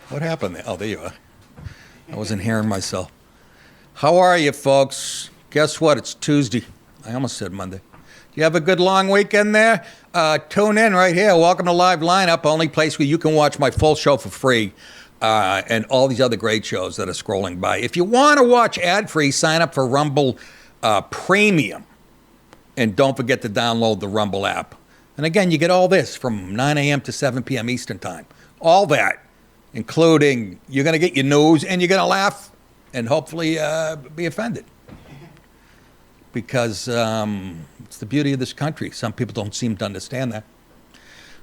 What happened there? Oh, there you are. I wasn't hearing myself. How are you, folks? Guess what? It's Tuesday. I almost said Monday. You have a good long weekend there? Tune in right here. Welcome to Live Lineup, only place where you can watch my full show for free and all these other great shows that are scrolling by. If you want to watch ad-free, sign up for Rumble Premium. And don't forget to download the Rumble app. And again, you get all this from 9 a.m. to 7 p.m. Eastern Time. All that, including you're going to get your news and you're going to laugh and hopefully be offended. Because it's the beauty of this country. Some people don't seem to understand that.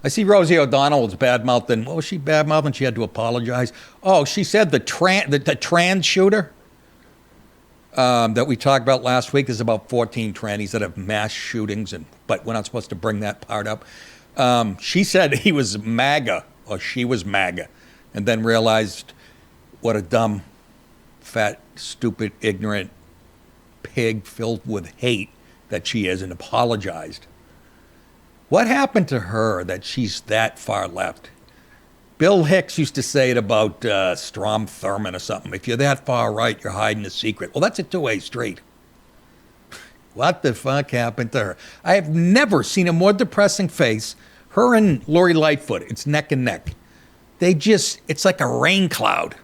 I see Rosie O'Donnell was bad-mouthing. What was she bad-mouthing? She had to apologize. Oh, she said the trans shooter that we talked about last week. There's about 14 trannies that have mass shootings, but we're not supposed to bring that part up. She said he was MAGA, or she was MAGA, and then realized what a dumb, fat, stupid, ignorant pig filled with hate that she is, and apologized. What happened to her that she's that far left? Bill Hicks used to say it about Strom Thurmond or something. If you're that far right, you're hiding a secret. Well, that's a two-way street. What the fuck happened to her? I have never seen a more depressing face. Her and Lori Lightfoot, it's neck and neck. It's like a rain cloud.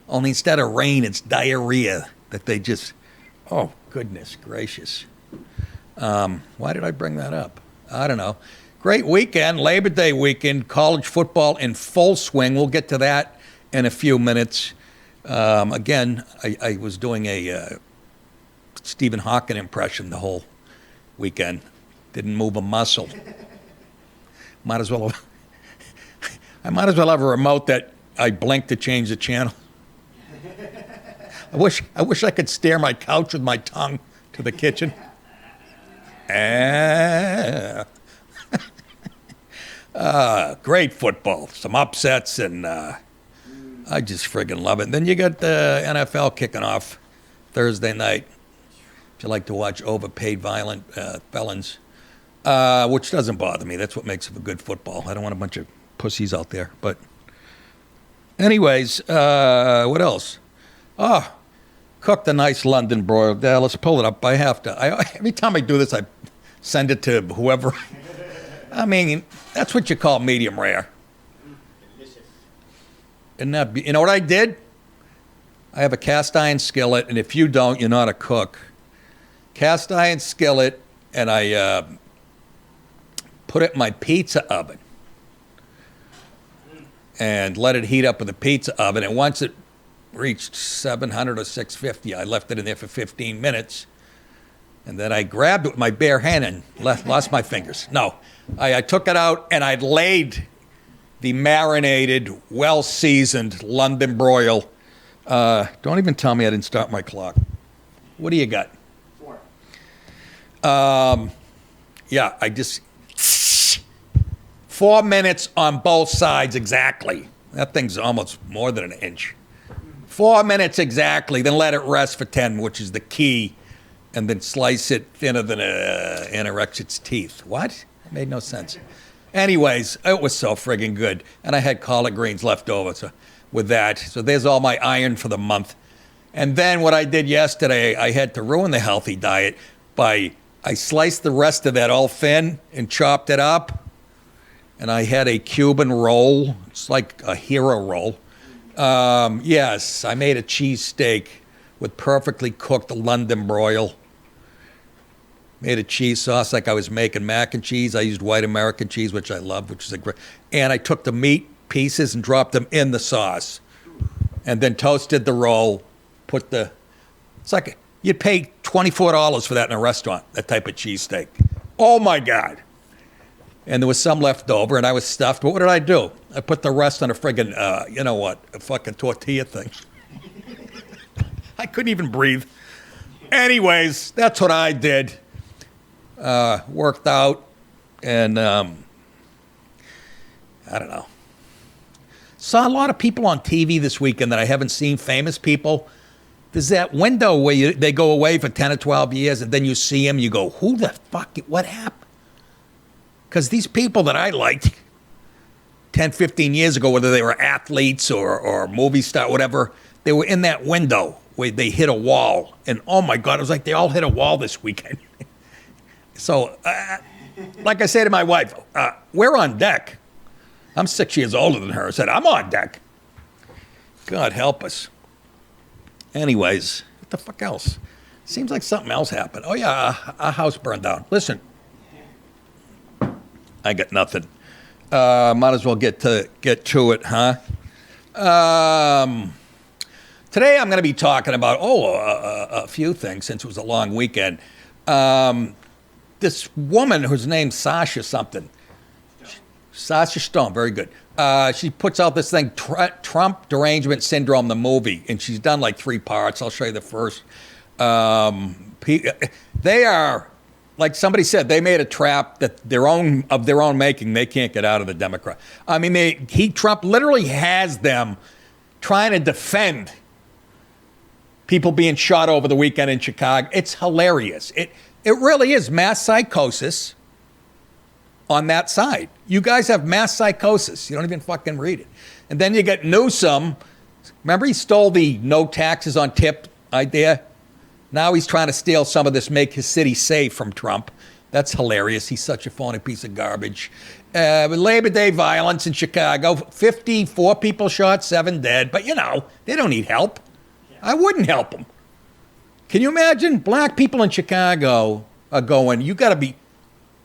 Only instead of rain, it's diarrhea that they just, oh, goodness gracious. Why did I bring that up? I don't know. Great weekend, Labor Day weekend, college football in full swing. We'll get to that in a few minutes. Again, I was doing a Stephen Hawking impression the whole weekend. Didn't move a muscle. I might as well have a remote that I blink to change the channel. I wish I could steer my couch with my tongue to the kitchen. Great football, some upsets, and I just friggin' love it. And then you got the NFL kicking off Thursday night. If you like to watch overpaid violent felons, which doesn't bother me. That's what makes it a good football. I don't want a bunch of pussies out there. But anyways, what else? Oh, cooked a nice London broil. Let's pull it up. I have to. Every time I do this, I send it to whoever. I mean, that's what you call medium rare. Isn't that, you know what I did? I have a cast iron skillet, and if you don't, you're not a cook. Cast iron skillet, and I put it in my pizza oven and let it heat up in the pizza oven. And once it reached 700 or 650, I left it in there for 15 minutes. And then I grabbed it with my bare hand and lost my fingers. No, I took it out and I laid the marinated, well-seasoned London broil. Don't even tell me I didn't start my clock. What do you got? 4. Yeah, I just 4 minutes on both sides exactly. That thing's almost more than an inch. 4 minutes exactly, then let it rest for 10, which is the key. And then slice it thinner than an anorectic's teeth. What? It made no sense. Anyways, it was so friggin' good. And I had collard greens left over with that. So there's all my iron for the month. And then what I did yesterday, I had to ruin the healthy diet I sliced the rest of that all thin and chopped it up. And I had a Cuban roll. It's like a hero roll. Yes, I made a cheesesteak with perfectly cooked London broil. Made a cheese sauce like I was making mac and cheese. I used white American cheese, which I love, which is a great. And I took the meat pieces and dropped them in the sauce. And then toasted the roll, it's like you'd pay $24 for that in a restaurant, that type of cheesesteak. Oh my God. And there was some left over and I was stuffed. But what did I do? I put the rest on a friggin', a fucking tortilla thing. I couldn't even breathe. Anyways, that's what I did. Worked out, and I don't know. Saw a lot of people on TV this weekend that I haven't seen, famous people. There's that window where they go away for 10 or 12 years, and then you see them, you go, who the fuck, what happened? Because these people that I liked, 10, 15 years ago, whether they were athletes or movie star, whatever, they were in that window where they hit a wall. And oh my God, it was like they all hit a wall this weekend. So, like I say to my wife, we're on deck. I'm 6 years older than her. I said, I'm on deck. God help us. Anyways, what the fuck else? Seems like something else happened. Oh yeah, our house burned down. Listen, I got nothing. Might as well get to it, huh? Today I'm going to be talking about a few things since it was a long weekend. This woman whose name's Sasha something. Sasha Stone, very good. She puts out this thing, Trump Derangement Syndrome, the movie, and she's done like 3 parts. I'll show you the first. They are, like somebody said, they made a trap that of their own making. They can't get out of the Democrat. I mean, Trump literally has them trying to defend people being shot over the weekend in Chicago. It's hilarious. It really is mass psychosis on that side. You guys have mass psychosis. You don't even fucking read it. And then you get Newsom. Remember he stole the no taxes on tip idea? Now he's trying to steal some of this, make his city safe from Trump. That's hilarious. He's such a phony piece of garbage. Labor Day violence in Chicago, 54 people shot, 7 dead. But, they don't need help. I wouldn't help them. Can you imagine? Black people in Chicago are going, you got to be...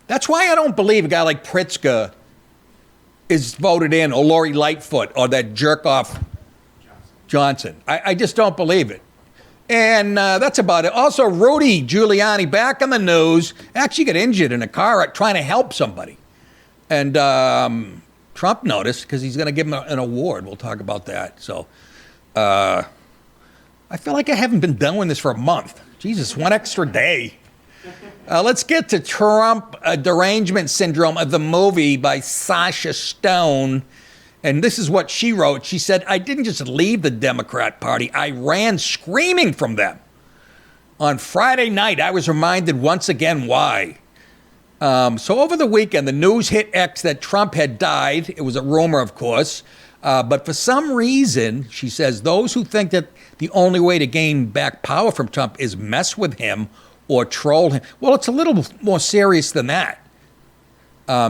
That's why I don't believe a guy like Pritzker is voted in, or Lori Lightfoot, or that jerk-off Johnson. I just don't believe it. And that's about it. Also, Rudy Giuliani back in the news, actually got injured in a car wreck trying to help somebody. And Trump noticed because he's going to give him an award. We'll talk about that. So I feel like I haven't been done with this for a month. Jesus, one extra day. Let's get to Trump Derangement Syndrome of the movie by Sasha Stone. And this is what she wrote. She said, I didn't just leave the Democrat Party. I ran screaming from them. On Friday night, I was reminded once again why. So over the weekend, the news hit X that Trump had died. It was a rumor, of course. But for some reason, she says, those who think that the only way to gain back power from Trump is mess with him or troll him. Well, it's a little more serious than that.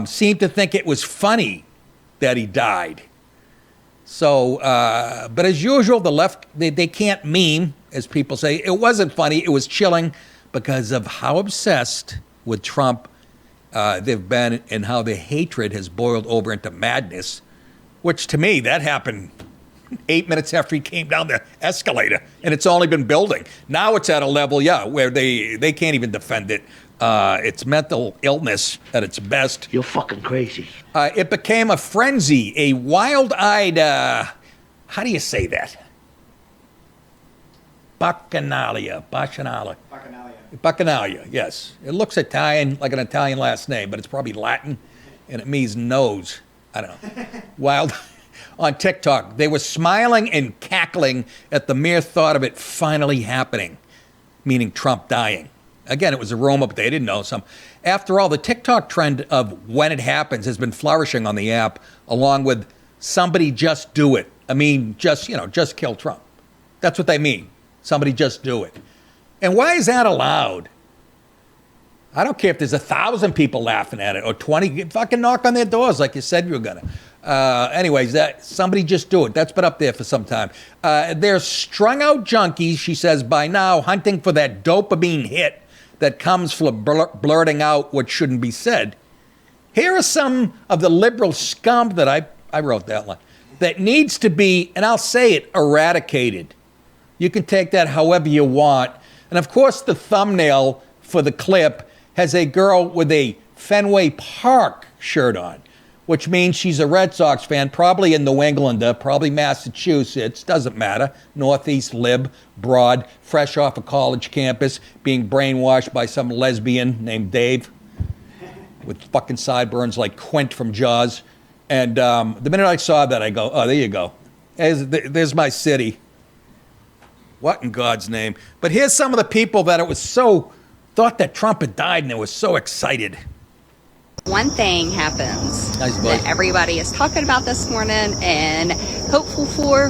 Seemed to think it was funny that he died. So, but as usual, the left, they can't meme, as people say. It wasn't funny. It was chilling because of how obsessed with Trump they've been and how the hatred has boiled over into madness, which to me, that happened 8 minutes after he came down the escalator, and it's only been building. Now it's at a level, where they can't even defend it. It's mental illness at its best. You're fucking crazy. It became a frenzy, a wild-eyed, how do you say that? Bacchanalia, yes. It looks Italian, like an Italian last name, but it's probably Latin, and it means nose. I don't know. Wild. On TikTok, they were smiling and cackling at the mere thought of it finally happening, meaning Trump dying. Again, it was a rumor, but they didn't know some. After all, the TikTok trend of when it happens has been flourishing on the app, along with somebody just do it. I mean, just kill Trump. That's what they mean. Somebody just do it. And why is that allowed? I don't care if there's 1,000 people laughing at it or 20. Fucking knock on their doors like you said you were going to. Anyways, that somebody just do it. That's been up there for some time. They're strung out junkies, she says, by now hunting for that dopamine hit that comes from blurting out what shouldn't be said. Here are some of the liberal scum that I wrote that line, that needs to be, and I'll say it, eradicated. You can take that however you want. And of course, the thumbnail for the clip has a girl with a Fenway Park shirt on, which means she's a Red Sox fan, probably a New Englander, probably Massachusetts, doesn't matter, Northeast lib, broad, fresh off a college campus, being brainwashed by some lesbian named Dave with fucking sideburns like Quint from Jaws. And the minute I saw that, I go, oh, there you go. There's my city. What in God's name? But here's some of the people that thought that Trump had died and they were so excited. One thing happens Nice that everybody is talking about this morning and hopeful for.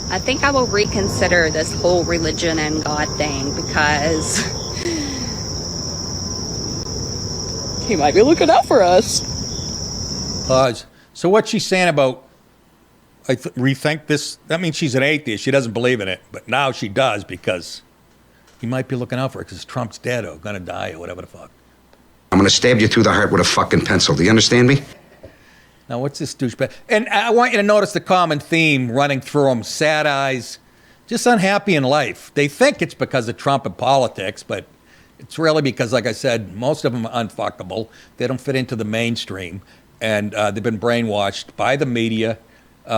I think I will reconsider this whole religion and God thing because he might be looking out for us. Pause. So what's she saying about rethink this? That means she's an atheist. She doesn't believe in it. But now she does because he might be looking out for her because Trump's dead or going to die or whatever the fuck. I'm going to stab you through the heart with a fucking pencil. Do you understand me? Now, what's this douchebag? And I want you to notice the common theme running through them. Sad eyes, just unhappy in life. They think it's because of Trump and politics, but it's really because, like I said, most of them are unfuckable. They don't fit into the mainstream. And they've been brainwashed by the media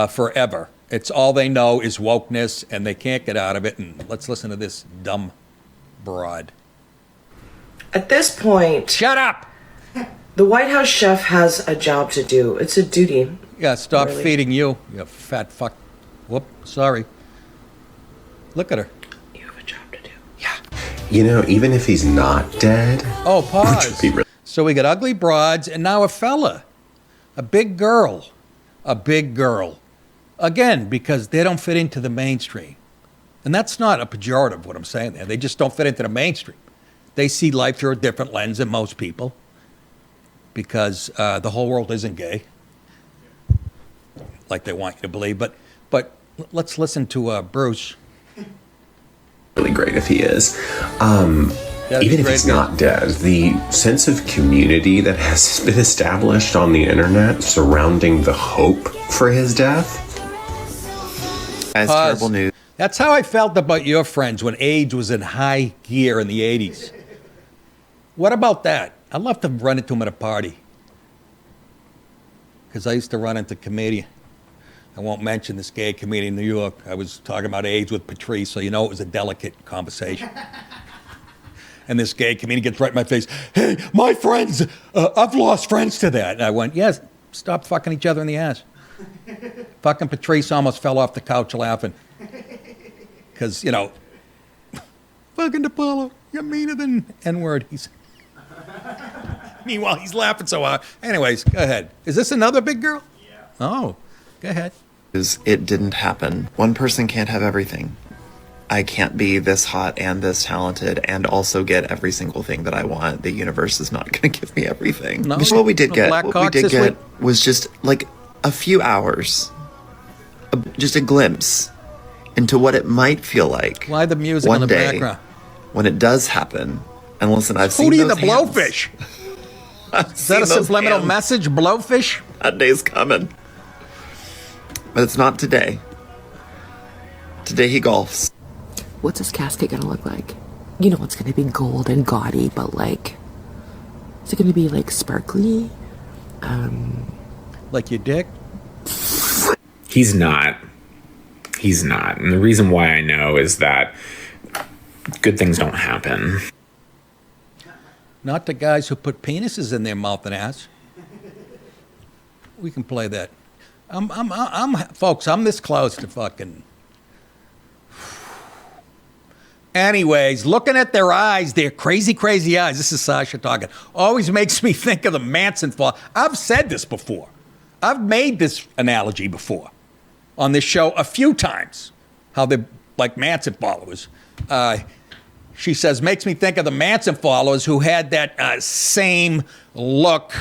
forever. It's all they know is wokeness, and they can't get out of it. And let's listen to this dumb broad. At this point... Shut up! The White House chef has a job to do. It's a duty. Yeah, stop really. feeding you fat fuck. Whoop, sorry. Look at her. You have a job to do. Yeah. You know, even if he's not dead... Oh, pause. So we got ugly broads and now a fella. A big girl. A big girl. Again, because they don't fit into the mainstream. And that's not a pejorative, what I'm saying there. They just don't fit into the mainstream. They see life through a different lens than most people. Because the whole world isn't gay, like they want you to believe. But let's listen to Bruce. Really great if he is. Even if he's not dead, the sense of community that has been established on the internet surrounding the hope for his death. That's terrible news. That's how I felt about your friends when AIDS was in high gear in the 80s. What about that? I'd love to run into him at a party. Because I used to run into comedian. I won't mention this gay comedian in New York. I was talking about AIDS with Patrice, so you know it was a delicate conversation. And this gay comedian gets right in my face. Hey, my friends, I've lost friends to that. And I went, yes, stop fucking each other in the ass. Fucking Patrice almost fell off the couch laughing. Because, you know, fucking DiPaolo, you're meaner than N-word. Meanwhile, he's laughing so hard. Anyways, go ahead. Is this another big girl? Yeah. Oh, go ahead. It didn't happen. One person can't have everything. I can't be this hot and this talented and also get every single thing that I want. The universe is not going to give me everything. No. What we did get, Week? Was just like a few hours, just a glimpse into what it might feel like. Why the music one in the day, background? When it does happen. And listen, I've seen Hootie those the Blowfish. Is that a subliminal message? Blowfish? That day's coming. But it's not today. Today he golfs. What's his casket gonna look like? You know, it's gonna be gold and gaudy, but like, is it gonna be like sparkly? Like your dick? He's not. He's not. And the reason why I know is that good things don't happen. Not the guys who put penises in their mouth and ass. We can play that. Folks, I'm this close to fucking. Anyways, looking at their eyes, their crazy, crazy eyes. This is Sasha talking. Always makes me think of the Manson fall. I've said this before. I've made this analogy before on this show a few times. How they're like Manson followers. She says, makes me think of the Manson followers who had that same look.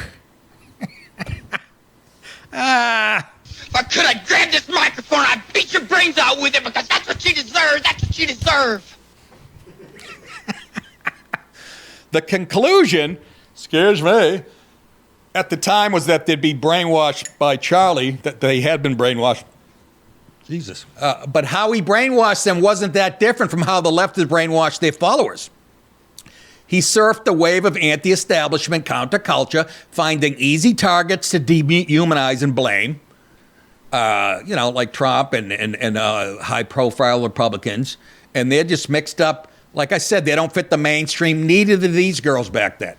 But could I grab this microphone and I'd beat your brains out with it because that's what you deserve. That's what you deserve. The conclusion, scares me, at the time was that they'd be brainwashed by Charlie, that they had been brainwashed. Jesus. But how he brainwashed them wasn't that different from how the leftists brainwashed their followers. He surfed the wave of anti-establishment counterculture, finding easy targets to dehumanize and blame. Like Trump and high-profile Republicans. And they're just mixed up. Like I said, they don't fit the mainstream. Neither did these girls back then.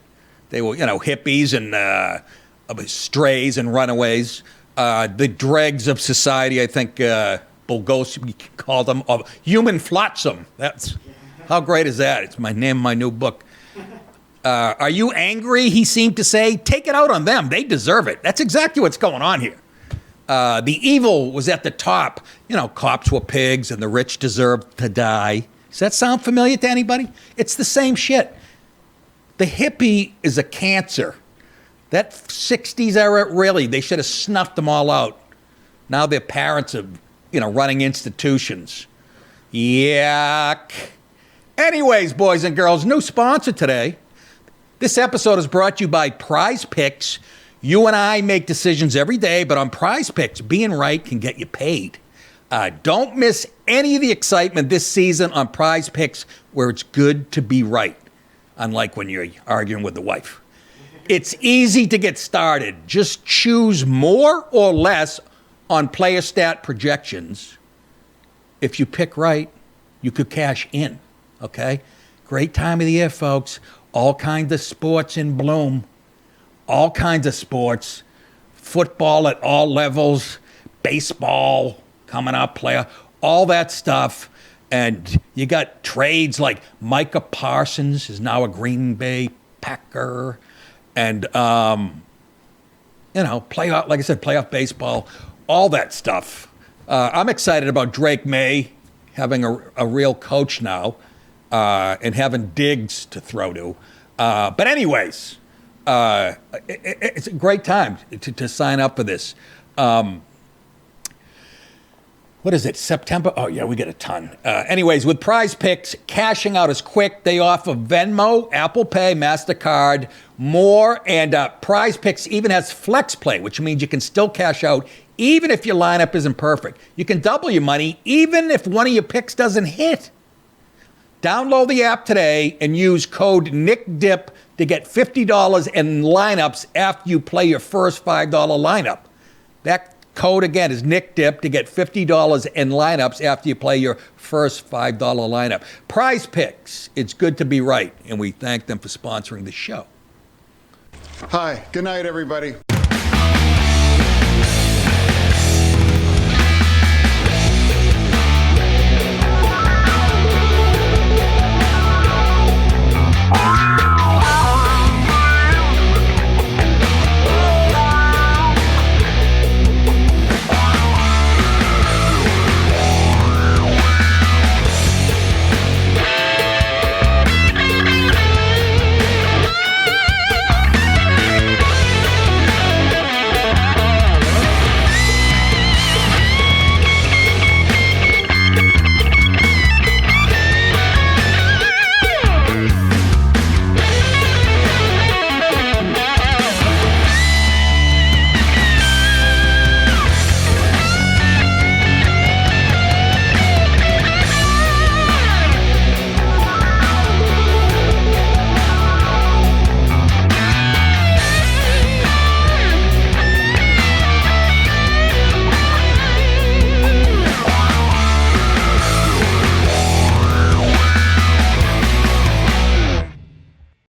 They were, hippies and strays and runaways. The dregs of society, I think Bulgosi called them, human flotsam. That's how great is that? It's my name, my new book. Are you angry? He seemed to say, take it out on them. They deserve it. That's exactly what's going on here. The evil was at the top. You know, cops were pigs and the rich deserved to die. Does that sound familiar to anybody? It's the same shit. The hippie is a cancer. That 60s era, really, they should have snuffed them all out. Now their parents are, running institutions. Yuck. Anyways, boys and girls, new sponsor today. This episode is brought to you by Prize Picks. You and I make decisions every day, but on Prize Picks, being right can get you paid. Don't miss any of the excitement this season on Prize Picks, where it's good to be right, unlike when you're arguing with the wife. It's easy to get started. Just choose more or less on player stat projections. If you pick right, you could cash in, okay? Great time of the year, folks. All kinds of sports in bloom. All kinds of sports. Football at all levels. Baseball coming up, player. All that stuff. And you got trades like Micah Parsons is now a Green Bay Packer. And, playoff, like I said, playoff baseball. All that stuff. I'm excited about Drake May having a real coach now. And having Diggs to throw to. But anyways, it's a great time to sign up for this. What is it, September? Oh, yeah, we get a ton. Anyways, with Prize Picks, cashing out is quick. They offer Venmo, Apple Pay, MasterCard, more. And Prize Picks even has Flex Play, which means you can still cash out even if your lineup isn't perfect. You can double your money even if one of your picks doesn't hit. Download the app today and use code NICKDIP to get $50 in lineups after you play your first $5 lineup. That code again is NICKDIP to get $50 in lineups after you play your first $5 lineup. Prize Picks, it's good to be right, and we thank them for sponsoring the show. Hi, good night, everybody.